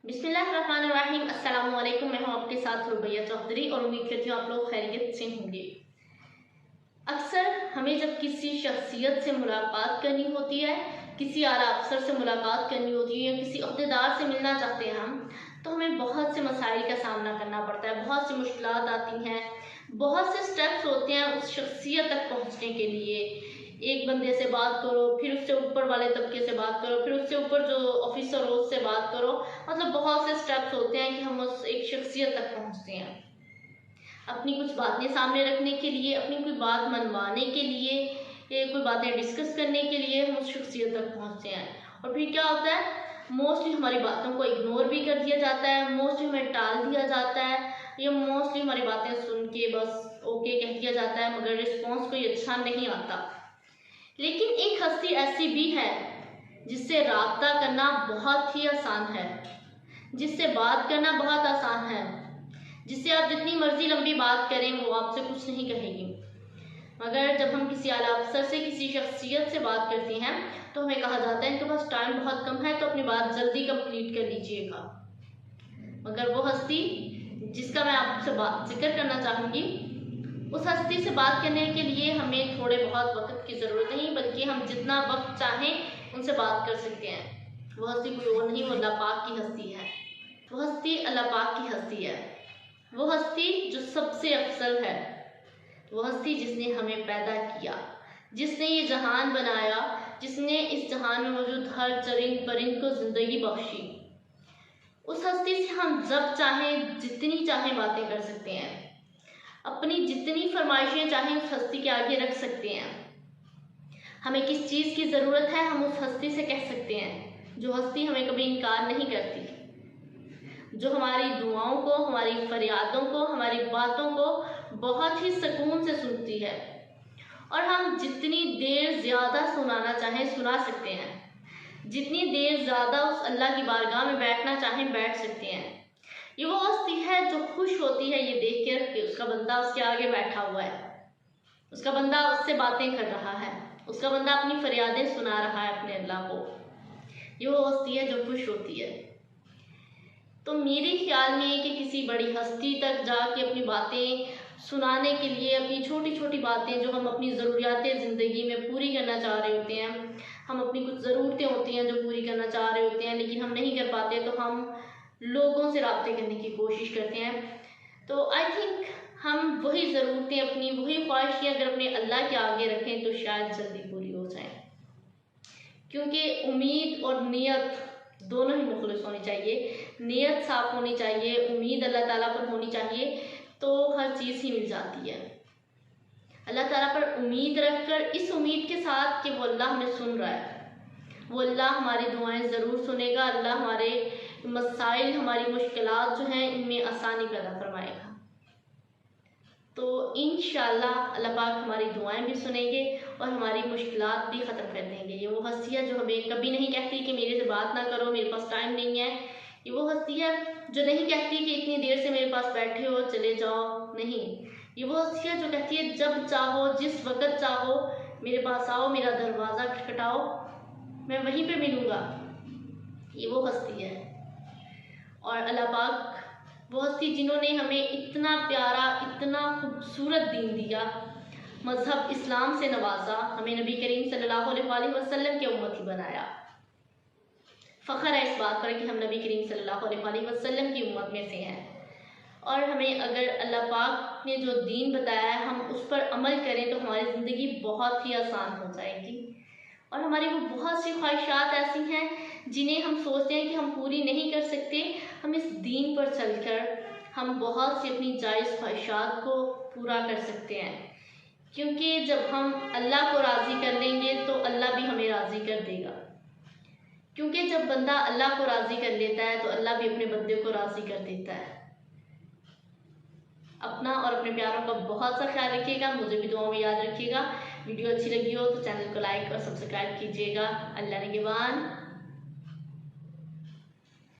बिस्मिल्लाहिर्रहमानिर्रहीम। अस्सलाम वालेकुम। मैं हूँ आपके साथ रुबैया चौधरी और उम्मीद करती हूँ आप लोग खैरियत से होंगे। अक्सर हमें जब किसी शख्सियत से मुलाकात करनी होती है, किसी आला अफसर से मुलाकात करनी होती है या किसी अहदेदार से मिलना चाहते हैं हम, तो हमें बहुत से मसाइल का सामना करना पड़ता है, बहुत सी मुश्किलात आती हैं, बहुत से स्टेप्स होते हैं उस शख्सियत तक पहुँचने के लिए। एक बंदे से बात करो, फिर उससे ऊपर वाले तबके से बात करो, फिर उससे ऊपर जो ऑफिसर हो उससे बात करो। मतलब बहुत से स्टेप्स होते हैं कि हम उस एक शख्सियत तक पहुंचते हैं। अपनी कुछ बातें सामने रखने के लिए, अपनी कोई बात मनवाने के लिए, कोई बातें डिस्कस करने के लिए हम उस शख्सियत तक पहुंचते हैं। और फिर क्या होता है, मोस्टली हमारी बातों को इग्नोर भी कर दिया जाता है, मोस्टली हमें टाल दिया जाता है, या मोस्टली हमारी बातें सुन के बस ओके कह दिया जाता है, मगर रिस्पॉन्स कोई अच्छा नहीं आता। लेकिन एक हस्ती ऐसी भी है जिससे राब्ता करना बहुत ही आसान है, जिससे बात करना बहुत आसान है, जिससे आप जितनी मर्जी लंबी बात करें वो आपसे कुछ नहीं कहेगी। मगर जब हम किसी आला अफसर से, किसी शख्सियत से बात करते हैं तो हमें कहा जाता है इनके पास टाइम बहुत कम है, तो अपनी बात जल्दी कंप्लीट कर लीजिएगा। मगर वो हस्ती जिसका मैं आपसे जिक्र करना चाहूँगी, उस हस्ती से बात करने के लिए हमें थोड़े बहुत वक्त की ज़रूरत नहीं, बल्कि हम जितना वक्त चाहें उनसे बात कर सकते हैं। वो हस्ती कोई और नहीं, वो अल्लाह पाक की हस्ती है। वो हस्ती अल्लाह पाक की हस्ती है। वो हस्ती जो सबसे अफजल है, वो हस्ती जिसने हमें पैदा किया, जिसने ये जहान बनाया, जिसने इस जहान में मौजूद हर चरिंद परिंद को ज़िंदगी बख्शी। उस हस्ती से हम जब चाहें जितनी चाहें बातें कर सकते हैं, अपनी जितनी फरमाइशें चाहें उस हस्ती के आगे रख सकते हैं। हमें किस चीज़ की ज़रूरत है हम उस हस्ती से कह सकते हैं, जो हस्ती हमें कभी इनकार नहीं करती, जो हमारी दुआओं को, हमारी फरियादों को, हमारी बातों को बहुत ही सुकून से सुनती है। और हम जितनी देर ज़्यादा सुनाना चाहें सुना सकते हैं, जितनी देर ज़्यादा उस अल्लाह की बारगाह में बैठना चाहें बैठ सकते हैं। ये वो हस्ती है जो खुश होती है ये देख कर कि उसका बंदा उसके आगे बैठा हुआ है, उसका बंदा उससे बातें कर रहा है, उसका बंदा अपनी फरियादें सुना रहा है अपने अल्लाह को। ये वो हस्ती है जो खुश होती है। तो मेरे ख्याल में कि किसी बड़ी हस्ती तक जाके अपनी बातें सुनाने के लिए, अपनी छोटी छोटी बातें जो हम अपनी ज़रूरियातें ज़िंदगी में पूरी करना चाह रहे होते हैं, हम अपनी कुछ ज़रूरतें होती हैं जो पूरी करना चाह रहे होते हैं लेकिन हम नहीं कर पाते, तो हम लोगों से राब्ते करने की कोशिश करते हैं। तो आई थिंक हम वही ज़रूरतें, अपनी वही ख्वाहिशें अगर अपने अल्लाह के आगे रखें तो शायद जल्दी पूरी हो जाएं। क्योंकि उम्मीद और नियत दोनों ही मुखलिस होनी चाहिए। नियत साफ होनी चाहिए, उम्मीद अल्लाह ताला पर होनी चाहिए, तो हर चीज़ ही मिल जाती है। अल्लाह ताला पर उम्मीद रखकर, इस उम्मीद के साथ कि वो अल्लाह हमें सुन रहा है, वो अल्लाह हमारी दुआएं ज़रूर सुनेगा, अल्लाह हमारे मसाइल, हमारी मुश्किलात जो हैं इनमें आसानी पैदा फरमाएगा। तो इंशाअल्लाह अल्लाह पाक हमारी दुआएं भी सुनेंगे और हमारी मुश्किलात भी ख़त्म कर देंगे। ये वो हस्ती है जो हमें कभी नहीं कहती कि मेरे से बात ना करो, मेरे पास टाइम नहीं है। ये वो हस्ती है जो नहीं कहती कि इतनी देर से मेरे पास बैठे हो चले जाओ, नहीं। ये वो हस्ती है जो कहती है जब चाहो, जिस वक़्त चाहो मेरे पास आओ, मेरा दरवाज़ा खटखटाओ, मैं वहीं पे मिलूँगा। ये वो हस्ती है। और अल्लाह पाक वो हस्ती जिन्होंने हमें इतना प्यारा, इतना खूबसूरत दीन दिया, मज़हब इस्लाम से नवाजा, हमें नबी करीम सल्लल्लाहु अलैहि वसल्लम के उम्मती बनाया। फ़ख्र है इस बात पर कि हम नबी करीम सल्लल्लाहु अलैहि वसल्लम की उम्मत में से हैं। और हमें अगर अल्लाह पाक ने जो दीन बताया है हम उस पर अमल करें तो हमारी ज़िंदगी बहुत ही आसान हो जाएगी। और हमारी वो बहुत सी ख्वाहिशात ऐसी हैं जिन्हें हम सोचते हैं कि हम पूरी नहीं कर सकते, हम इस दीन पर चलकर हम बहुत सी अपनी जायज़ ख्वाहिशात को पूरा कर सकते हैं। क्योंकि जब हम अल्लाह को राज़ी कर लेंगे तो अल्लाह भी हमें राज़ी कर देगा। क्योंकि जब बंदा अल्लाह को राज़ी कर लेता है तो अल्लाह भी अपने बंदे को राज़ी कर देता है। अपना और अपने प्यारों का बहुत सा ख्याल रखिएगा, मुझे भी दुआओं में याद रखिएगा। वीडियो अच्छी लगी हो तो चैनल को लाइक और सब्सक्राइब कीजिएगा। अल्लाह निगहबान।